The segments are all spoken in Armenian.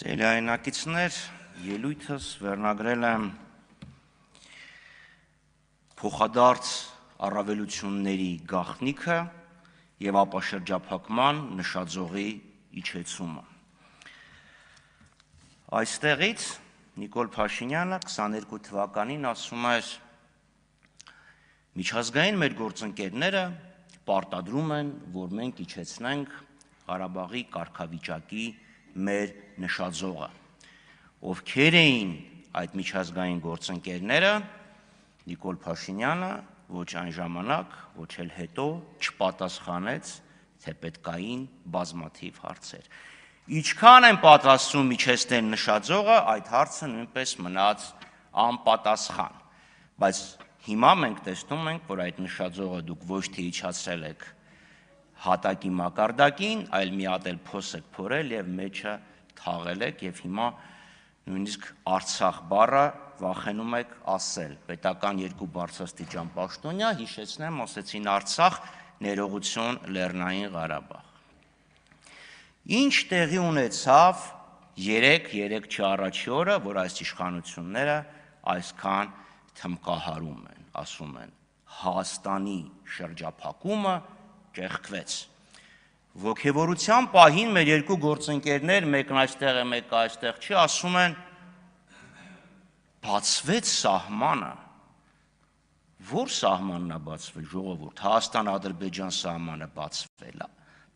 Սիրելիայնակիցներ, ելույթս վերնագրել եմ փոխադարձ առավելությունների գաղտնիքը և ապաշրջափակման նշաձողի իջեցումը։ Այստեղից Նիկոլ Փաշինյանը 22 թվականին ասում էր. միջազգային մեր գործընկերները պարտադրում են, որ մենք իջեցնենք Ղարաբաղի կարգավիճակի մեր նշաձողը։ Ովքեր էին այդ միջազգային գործընկերները, Նիկոլ Փաշինյանը ոչ այն ժամանակ, ոչ էլ հետո չպատասխանեց, թե պետքային բազմաթիվ հարցեր։ Ինչքան են պատրաստվում իջեցնել նշաձողը, այդ հարցը նույնպես մնաց անպատասխան, բայց հիմա մենք տեսնում ենք, որ այդ նշաձողը դուք ոչ թե իջացրել եք հատակի մակարդակին, այլ մի հատ էլ փոս եք փորել և մեջը թաղել եք և հիմա նույնիսկ Արցախ բառը վախենում եք ասել։ Պետական երկու բարձրաստիճան պաշտոնյա, հիշեցնեմ, ասեցին Արցախ, ներողություն Լեռնային Ղարաբաղ։ Ինչ տեղի ունեցավ 3 չառաջի օրը, որ այս իշխանությունները այսքան թմկահարում են, ասում են Հայաստանի շրջափակումը ճեղքվեց։ Ոգևորության պահին մեր երկու գործընկերներ, մեկն այստեղ է, մեկը այստեղ չի, ասում են բացվեց սահմանը։ Որ սահմանն է բացվել, ժողովուրդ, Հայաստան-Ադրբեջան սահմանը բացվել է։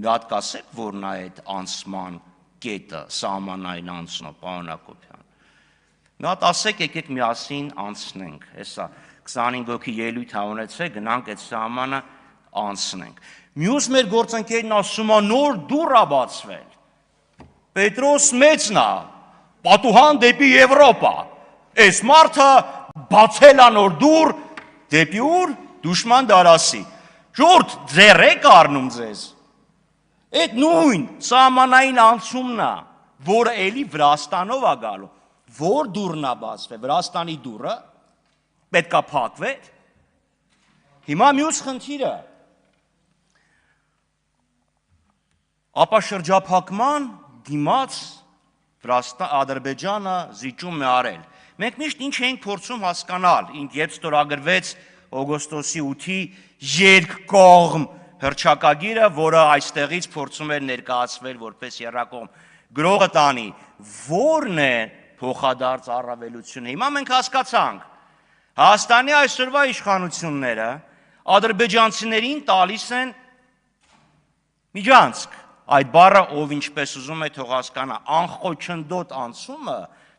Մի հատ կասեք, որն է այդ անցման կետը, սահմանային անցնող, պարոն Հակոբյան։ Մի հատ ասեք, եկեք միասին անցնենք, հեսա 25 հոգի ելույթ ունեցեք, գնանք այդ սահմանը անցնենք։ Մյուս մեր գործընկերն ասում է նոր դուռ է բացվել։ Պետրոս Մեծն է, պատուհան դեպի Եվրոպա։ Այս մարդը բացել է նոր դուռ դեպի ուր դուշման դարասի։ Ժողովուրդ, ձեռ եք առնում ձեզ։ Այդ նույն սահմանային անցումն է, որը էլի Վրաստանով է գալու։ Որ դուռն է բացվել, Վրաստանի դուռը պետք է փակվեր։ Հիմա մյուս խնդիրը ապաշրջափակման դիմաց Ադրբեջանը զիջում է արել։ Մենք միշտ ինչ էինք փորձում հասկանալ, երբ ստորագրվեց օգոստոսի 8-ի երկկողմ հռչակագիրը, որը այստեղից փորձում էր ներկայացվել որպես եռակողմ գրողը տանի, որն է փոխադարձ առավելությունը։ Հիմա մենք հասկացանք, Հայաստանի այսօրվա իշխանությունները ադրբեջանցիներին տալիս են միջանցք։ Այդ բառը ով ինչպես ուզում է թող հասկանա, անխոչնդոտ անցումը,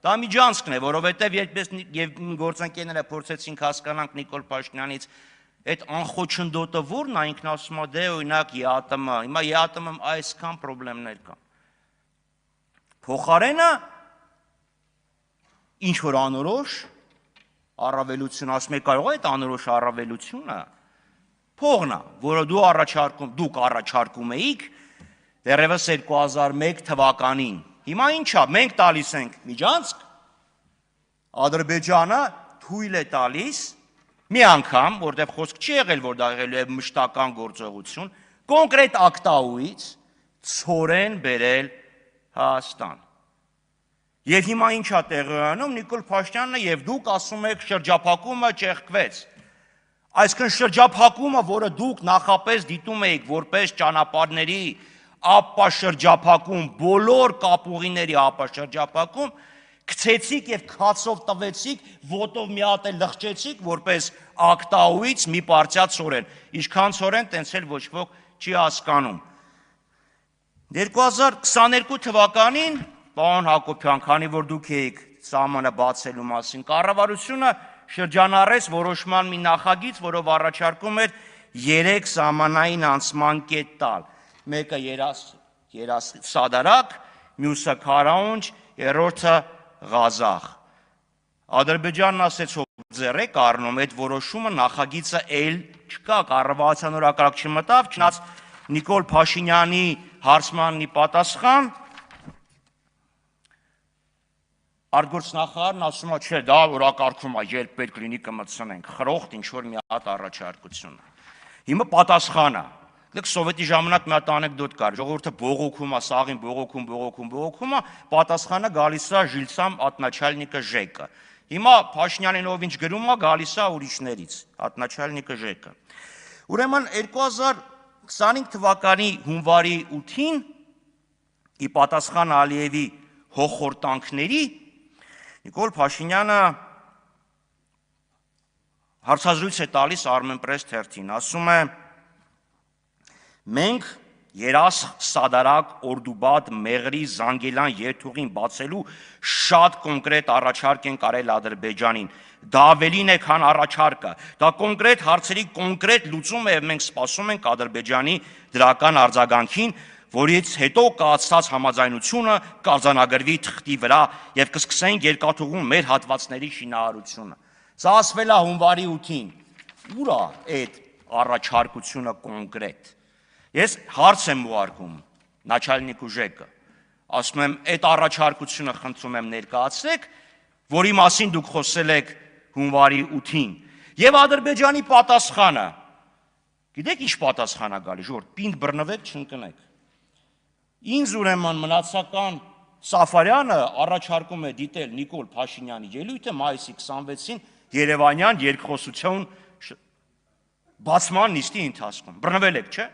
դա միջանցքն է, որովհետև երբ գործընկերները փորձեցինք հասկանանք Նիկոլ Փաշինյանից, այդ անխոչնդոտը որն է, ինքն ասում է, դե օրինակ ԵԱՏՄ, հիմա ԵԱՏՄ-ում այսքան խնդիրներ կան։ Փոխարենը ինչ որ անորոշ առավելություն, ասում եք, կարող է այդ անորոշ առավելությունը փողն է, որը դուք առաջարկում էիք դեռևս 2001 թվականին։ Հիմա ինչ է, մենք տալիս ենք միջանցք, Ադրբեջանը թույլ է տալիս մի անգամ, որտեղ խոսք չի եղել, որ դա եղել է մշտական գործողություն, կոնկրետ ակտաուից ցորեն բերել Հայաստան։ Եվ հիմա ինչ է տեղի ունենում, Նիկոլ Փաշինյանը եւ դուք ասում եք շրջափակումը ճեղքվեց։ Այսինքն շրջափակումը, որը դուք նախապես դիտում էիք որպես ճանապարհների ապաշրջափակում, բոլոր կապուղիների ապաշրջափակում, գցեցիք եւ քացով տվեցիք, ոտով մի հատ էլ լղջեցիք, որպես ակտաուից մի պարտիա ցորեն։ Ինչքան ցորեն, տենց էլ ոչ ոք չի հասկանում։ 2022 թվականին, պարոն Հակոբյան, քանի որ դուք էիք սահմանը բացելու մասին, կառավարությունը շրջանառեց որոշման մի նախագիծ, որով առաջարկում էր 3 սահմանային անցման կետ տալ։ Մեկը Սադարակ, մյուսը Քարաունջ, երրորդը Ղազախ։ Ադրբեջանն ասեց, որ ձեռ եք առնում, այդ որոշումը նախագիծը էլ չկա, կառավարության օրակարգ չմտավ, չնայած Նիկոլ Փաշինյանի հարցմանն ի պատասխան արտգործնախարարն ասում է, չէ, դա օրակարգում է, երբ պետք լինի կմտցնենք, խրոխտ ինչ որ մի հատ առաջարկություն։ Հիմա պատասխանը, Դեք սովետի ժամանակ մի հատ անեկդոտ կար, ժողովուրդը բողոքում է, սաղին բողոքում, պատասխանը գալիս է ժիլցամ ատначальնիկը ЖԵԿ-ը։ Հիմա Փաշինյանին ով ինչ գրում է, գալիս է ուրիշներից, ատначальնիկը ЖԵԿ-ը։ Ուրեմն 2025 թվականի հունվարի 8-ին ի պատասխան Ալիևի հոխորտանքների Նիկոլ Փաշինյանը հարցազրույց է տալիս Armenpress թերթին, ասում է. Մենք երասխ Սադարակ Օրդուբադ Մեղրի Զանգելան երթուղին բացելու շատ կոնկրետ առաջարկ են կարել Ադրբեջանին։ Դա ավելին է, քան առաջարկը։ Դա կոնկրետ հարցերի կոնկրետ լուծում է, եւ մենք սպասում ենք Ադրբեջանի դրական արձագանքին, որից հետո կայացած համաձայնությունը կարձանագրվի թղթի վրա եւ կսկսենք երկաթուղում մեր հատվածների շինարարությունը։ Սա ասվել է հունվարի 8-ին։ Ուր է այդ առաջարկությունը կոնկրետ։ Ես հարց եմ ուղարկում начальнику ЖԵԿ-ը, ասում եմ, այդ առաջարկությունը խնդրում եմ ներկայացրեք, որի մասին դուք խոսել եք հունվարի 8-ին, եւ Ադրբեջանի պատասխանը, գիտեք ինչ պատասխան է գալի, ժողովուրդ, պինդ բռնվեք, չընկնեք։ Ինձ ուրեմն մնացական Սաֆարյանը առաջարկում է դիտել Նիկոլ Փաշինյանի ելույթը մայիսի 26-ին Երևանյան երկխոսություն բացման նիստի ընթացքում։ Բռնվել եք, չէ՞։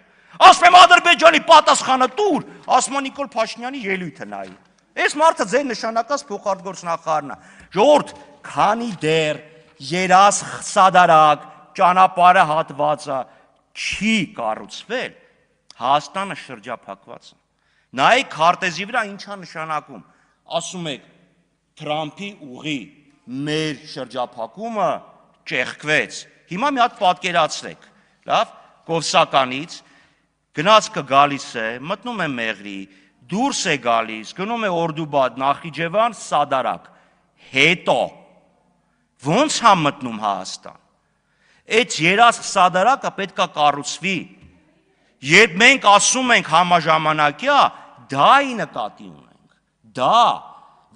Ասում եմ Ադրբեջանի պատասխանը տուր, ասում է Նիկոլ Փաշինյանի ելույթը նայի։ Այս մարդը ձեր նշանակած փոխարտգործնախարարն է։ Ժողովուրդ, քանի դեռ երասխ Սադարակ ճանապարհը հատվածը չի կառուցվել, Հայաստանը շրջափակված է։ Նայեք քարտեզի վրա ինչ է նշանակում։ Ասում եք Թրամփի ուղի մեր շրջափակումը ճեղքվեց։ Հիմա մի հատ պատկերացրեք, լավ, Կովսականից գնացքը գալիս է, մտնում է Մեղրի, դուրս է գալիս, գնում է Օրդուբադ, Նախիջևան, Սադարակ, հետո ո՞նց է մտնում Հայաստան։ Այդ երասխ Սադարակը պետք է կառուցվի։ Երբ մենք ասում ենք համաժամանակյա, դա ի նկատի ունենք, դա,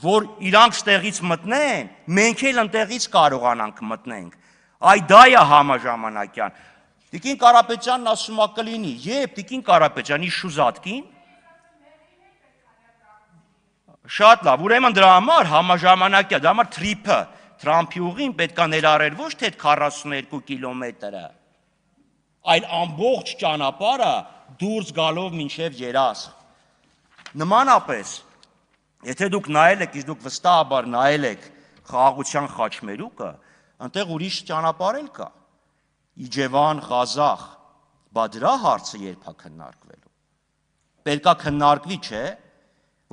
որ իրանք ստեղից մտնեն, մենք էլ ընտեղից կարողանանք մտնենք, այ դա է համաժամանակյան։ Տիկին Կարապետյանն ասում է կլինի, երբ Տիկին Կարապետյանի շուզատկին, շատ լավ, ուրեմն դրա համար համաժամանակյա, դրա համար թրիփը, Թրամփի ուղին պետք է ներառեր ոչ թե 42 կիլոմետրը, այլ ամբողջ ճանապարհը դուրս գալով մինչև երասխ։ Նմանապես, եթե դուք նայել եք, իսկ դուք վստահաբար նայել եք խաղաղության խաչմերուկը, այնտեղ ուրիշ ճանապարհ էլ կա։ Իջևան, Ղազախ, բա դրա հարցը երբ է քննարկվելու։ Պետք է քննարկվի, չէ՞,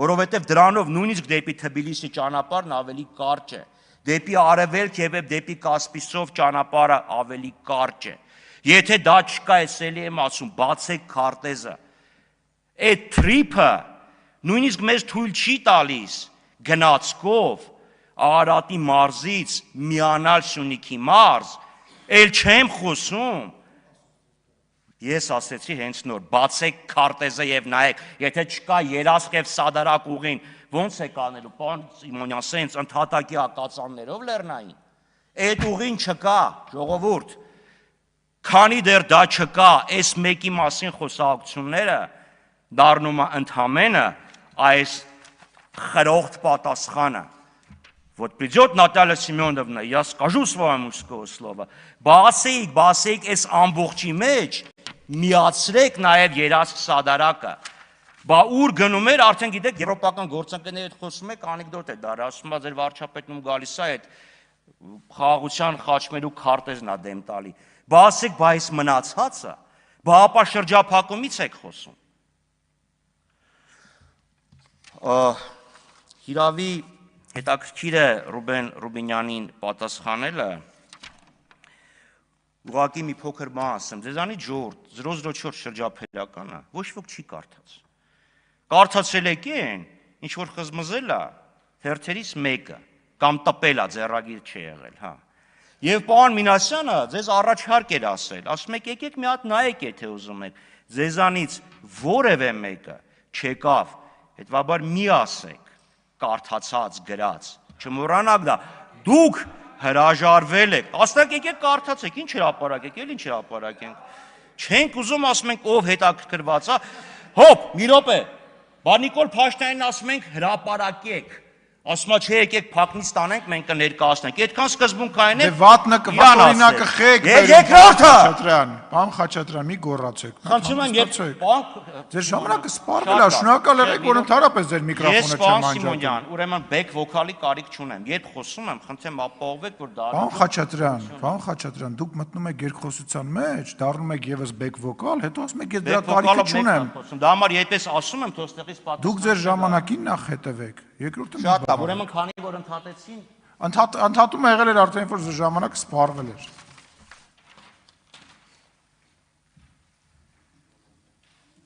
որովհետև դրանով նույնիսկ դեպի Թբիլիսի ճանապարհն ավելի կարճ է։ Դեպի արևելք եւ դեպի Կասպիցով ճանապարհը ավելի կարճ է։ Եթե դա չկա, էսելի եմ ասում, բացեք քարտեզը։ Այդ թրիփը նույնիսկ մեզ թույլ չի տալիս գնացքով Արարատի մարզից միանալ Սյունիքի մարզ, էլ չեմ խոսում։ Ես ասեցի հենց նոր, բացեք քարտեզը եւ նայեք, եթե չկա երասխ եւ Սադարակ ուղին, ո՞նց է կանելու, պարոն Սիմոնյան, սենց ընդհատակի ակածաններով լեռնային։ Այդ ուղին չկա, ժողովուրդ։ Քանի դեռ դա չկա, այս մեկի մասին խոսակցությունները դառնում է ընդհանրապես այս խրոխտ պատասխանը։ Вот придет Наталья Семеновна, я скажу своему слово, բասեիք այս ամբողջի մեջ միացրեք նաև երասխ Սադարակը։ Բա ուր գնում էր, արդեն գիտեք, եվրոպական գործընկերների հետ խոսում եք, անեկդոտ է դառը, ասում է ձեր վարչապետն գալիս է այդ խաղաղության խաչմերուկ քարտեզն է դեմ տալի։ Բա ասեք, բա այս մնացածը, բա ապա շրջափակումից եք խոսում։ Հիրավի հետաքրքիր է Ռուբեն Ռուբինյանին պատասխանելը, ուղղակի մի փոքր բան ասեմ, ձեզանից ժողովուրդ 004 շրջափելականը ոչ ոք չի կարդաց։ Կարդացել եք են, ինչ որ խզմզել է, հերթերից մեկը, կամ տպել է, ձեռագիր չի եղել, հա։ Եվ պարոն Մինասյանը ձեզ առաջարկ էր ասում եք եկեք մի հատ նայեք, եթե ուզում եք, ձեզանից որևէ մեկը չեկավ, հետևաբար մի ասեք, կարդացած, գրած, չմոռանաք դա, դուք հրաժարվել եք, ասեք եկեք կարդացեք, ինչ հրապարակ եք, էլ ինչ հրապարակ ենք, Չենք ուզում ասում ենք ով հետաքրքրված է։ Հոп, մի րոպե։ Նիկոլ Փաշինյանին ասում ենք հրապարակեք։ Ասում է չէ, եկեք փակնից տանենք, մենք կներկայացնենք։ Այդքան սկզբունքային է։ Դե վատ օրինակը խեք։ Երկրորդը։ Պարոն Խաչատրյան, մի գոռացեք։ Խնդրում եմ, Ձեր ժամանակը սպառվել է, շնորհակալ եղեք, որ ընդհանրապես ձեր միկրոֆոնը չեմ անջատում։ Սիմոնյան, ուրեմն բեք վոկալի կարիք չունեմ։ Երբ խոսում եմ, խնդրեմ ապահովեք, որ դա Պարոն Խաչատրյան, դուք մտնում եք երկխոսության մեջ, դառնում եք եւս բեք վոկալ, հետո ասում եք ես դրա կարիքը չունեմ։ Դա համար երբես ասում եմ, թող ստեղից պատասխան։ Դուք ձեր ժամանակին նախ հետևեք։ Երկրորդը շատ լավ, ուրեմն քանի որ ընդհատեցին ընդհատումը եղել էր արդեն որ ժամանակը սպառվել էր։